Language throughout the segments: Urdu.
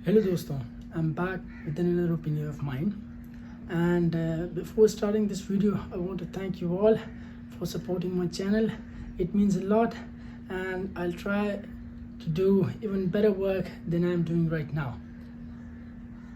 Hello doston, I'm back with another opinion of mine. And before starting this video, I want to thank you all for supporting my channel. It means a lot, and I'll try to do even better work than I'm doing right now.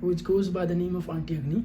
which goes by the name of Auntie Agni.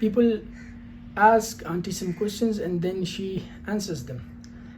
people ask auntie some questions and then she answers them.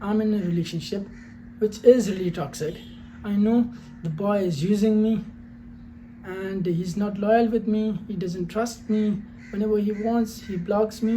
I'm in a relationship which is really toxic. I know the boy is using me and he's not loyal with me, he doesn't trust me, whenever he wants he blocks me.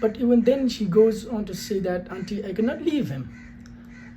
but even then she goes on to say that auntie, I cannot leave him.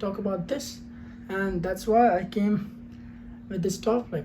talk about this, and that's why I came with this topic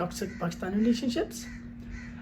toxic Pakistani relationships.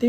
they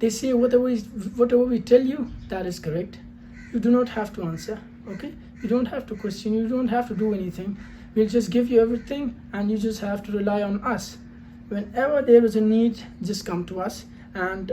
They say whatever we tell you, that is correct. You do not have to answer, okay? You don't have to question, you don't have to do anything. We'll just give you everything and you just have to rely on us. Whenever there is a need, just come to us and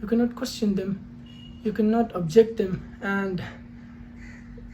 You cannot question them, you cannot object them, and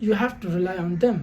you have to rely on them.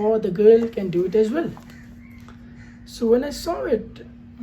or the girl can do it as well. So when I saw it,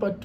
but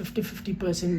50-50%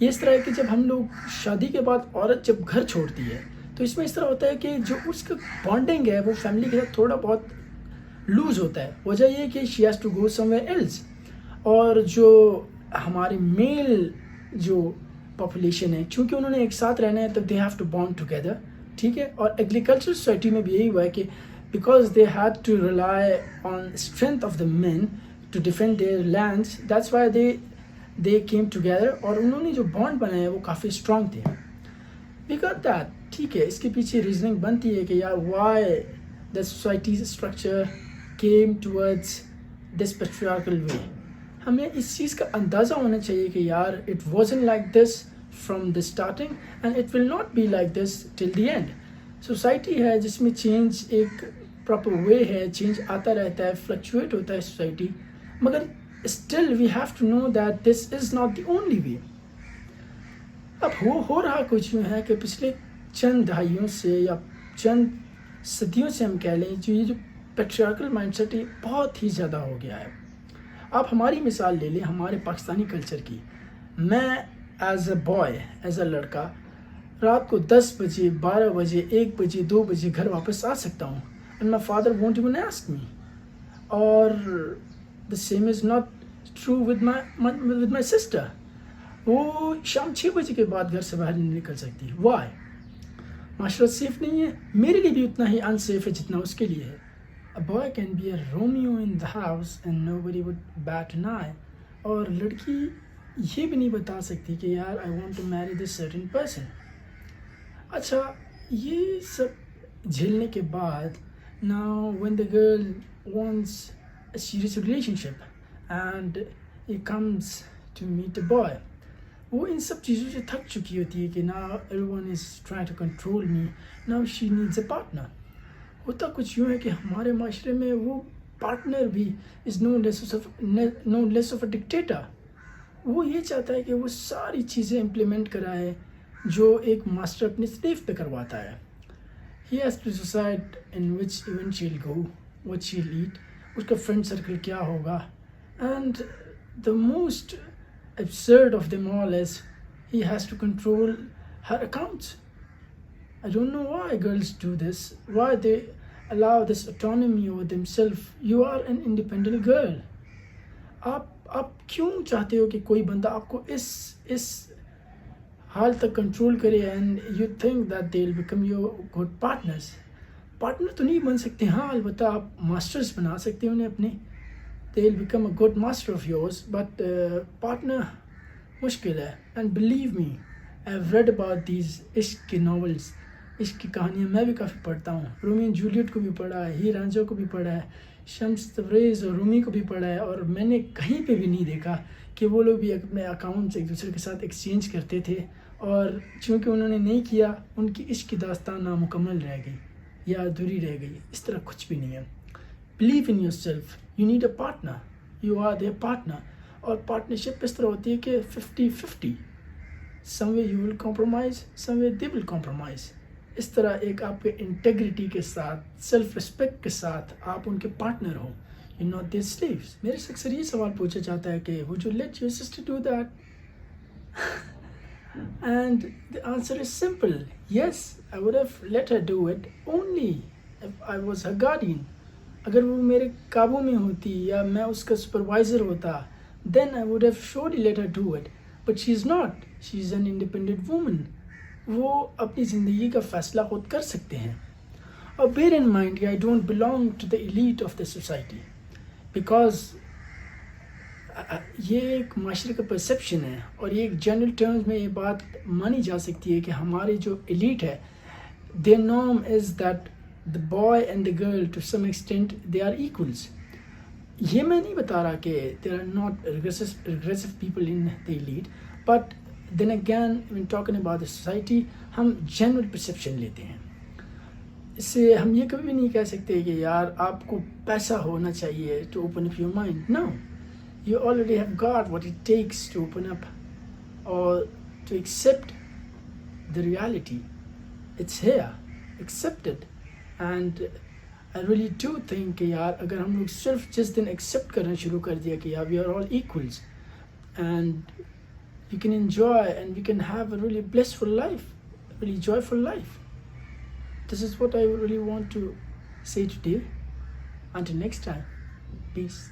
یہ اس طرح ہے کہ جب ہم لوگ شادی کے بعد عورت جب گھر چھوڑتی ہے تو اس میں اس طرح ہوتا ہے کہ جو اس کا بانڈنگ ہے وہ فیملی کے ساتھ تھوڑا بہت لوز ہوتا ہے. وجہ یہ کہ she has to go somewhere else. اور جو ہمارے میل جو پاپولیشن ہے چونکہ انہوں نے ایک ساتھ رہنا ہے تو they have to bond together, ٹھیک ہے. اور ایگریکلچر سوسائٹی میں بھی یہی ہوا ہے کہ because they had to rely on strength of the men to defend their lands, that's why they came together, اور انہوں نے جو بانڈ بنائے ہیں وہ کافی اسٹرانگ تھے. وی گاٹ دیٹ, ٹھیک ہے. اس کے پیچھے ریزننگ بنتی ہے کہ یار why the society's structure came towards this patriarchal way. ہمیں اس چیز کا اندازہ ہونا چاہیے کہ یار it wasn't like this from the starting and it will not be like this till the end. Society ہے جس میں چینج ایک پراپر وے ہے, چینج آتا رہتا ہے, فلکچویٹ ہوتا ہے سوسائٹی, مگر still we have to know that this is not the only way. اب ہو رہا کچھ یوں ہے کہ پچھلے چند دہائیوں سے یا چند صدیوں سے ہم کہہ لیں جو یہ جو پیٹریارکل مائنڈ سیٹ ہے بہت ہی زیادہ ہو گیا ہے. آپ ہماری مثال لے لیں ہمارے پاکستانی کلچر کی. میں as a boy, as a لڑکا, رات کو 10 بجے 12 بجے 1 بجے 2 بجے گھر واپس آ سکتا ہوں and my father won't even ask me. اور the same is not true with my sister. وہ شام 6 بجے کے بعد گھر سے باہر نہیں نکل سکتی. وائی؟ معاشرت سیف نہیں ہے. میرے لیے بھی اتنا ہی انسیف ہے جتنا اس کے لیے ہے. A boy can be a Romeo in the house and nobody would bat an eye. اور لڑکی یہ بھی نہیں بتا سکتی کہ یار I want to marry this certain person. اچھا, یہ سب جھیلنے کے بعد now when the girl wants a serious relationship and he comes to meet a boy, وہ ان سب چیزوں سے تھک چکی ہوتی ہے کہ now everyone is trying to control me, now she needs a partner. ہوتا کچھ یوں ہے کہ ہمارے معاشرے میں وہ پارٹنر بھی از نو لیس آف اے ڈکٹیٹر. وہ یہ چاہتا ہے کہ وہ ساری چیزیں امپلیمنٹ کرائے جو ایک ماسٹر اپنی سلیف پہ کرواتا ہے. He has to decide in which event shall go, what shall eat, اس کا فرینڈ سرکل کیا ہوگا. And the most absurd of them all is he has to control her accounts. I don't know why girls do this, why they allow this autonomy over themselves. You are an independent girl. آپ کیوں چاہتے ہو کہ کوئی بندہ آپ کو اس حال تک کنٹرول کرے and you think that they will become your good partners. Partner تو نہیں بن سکتے, ہاں البتہ آپ ماسٹرس بنا سکتے ہیں انہیں اپنے. they will become a good master of yours, but partner مشکل ہے. and believe me, I've read about these عشق کے novels, عشق کی کہانیاں میں بھی کافی پڑھتا ہوں. رومیو اینڈ جولیٹ کو بھی پڑھا ہے, ہیر رانجھا کو بھی پڑھا ہے, شمس تبریز اور رومی کو بھی پڑھا ہے, اور میں نے کہیں پہ بھی نہیں دیکھا کہ وہ لوگ بھی اپنے اکاؤنٹس ایک دوسرے کے ساتھ ایکسچینج کرتے تھے, اور چونکہ انہوں نے نہیں کیا ان کی عشق کی داستان نامکمل رہ گئی یا ادھوری رہ گئی. اس طرح کچھ بھی نہیں ہے. Believe in yourself. You need a partner. You are their partner. اور پارٹنرشپ اس طرح ہوتی ہے کہ 50-50. Somewhere you will compromise, somewhere they will compromise. اس طرح ایک آپ کے انٹیگریٹی کے ساتھ, سیلف رسپیکٹ کے ساتھ آپ ان کے partner who. You're not their slaves. میرے سے اکثر یہ سوال پوچھا جاتا ہے کہ would you let your sister do that? And the answer is simple. Yes, I would have let her do it only if I was her guardian. اگر وہ میرے قابو میں ہوتی یا میں اس کا سپروائزر ہوتا, then I would have surely let her do it. But she is not. She is an independent woman. وہ اپنی زندگی کا فیصلہ خود کر سکتے ہیں. اور bear in mind کہ I don't belong to the elite of the society. Because یہ ایک معاشرے کا پرسیپشن ہے, اور یہ ایک جنرل ٹرمز میں یہ بات مانی جا سکتی ہے کہ ہمارے جو ایلیٹ ہے, their norm is that the boy and the girl to some extent they are equals. یہ میں نہیں بتا رہا کہ there are not regressive people in the elite, but then again when talking about the society ہم general perception لیتے ہیں. اس سے ہم یہ کبھی بھی نہیں کہہ سکتے کہ یار آپ کو پیسہ ہونا چاہیے to open up your mind. No, you already have got what it takes to open up or to accept the reality. It's here, accept it. And I really do think کہ یار اگر ہم لوگ صرف جس دن ایکسیپٹ کرنا شروع کر دیا کہ یار we are all equals and we can enjoy and we can have a really blissful life, really joyful life. This is what I really want to say today. Until next time, peace.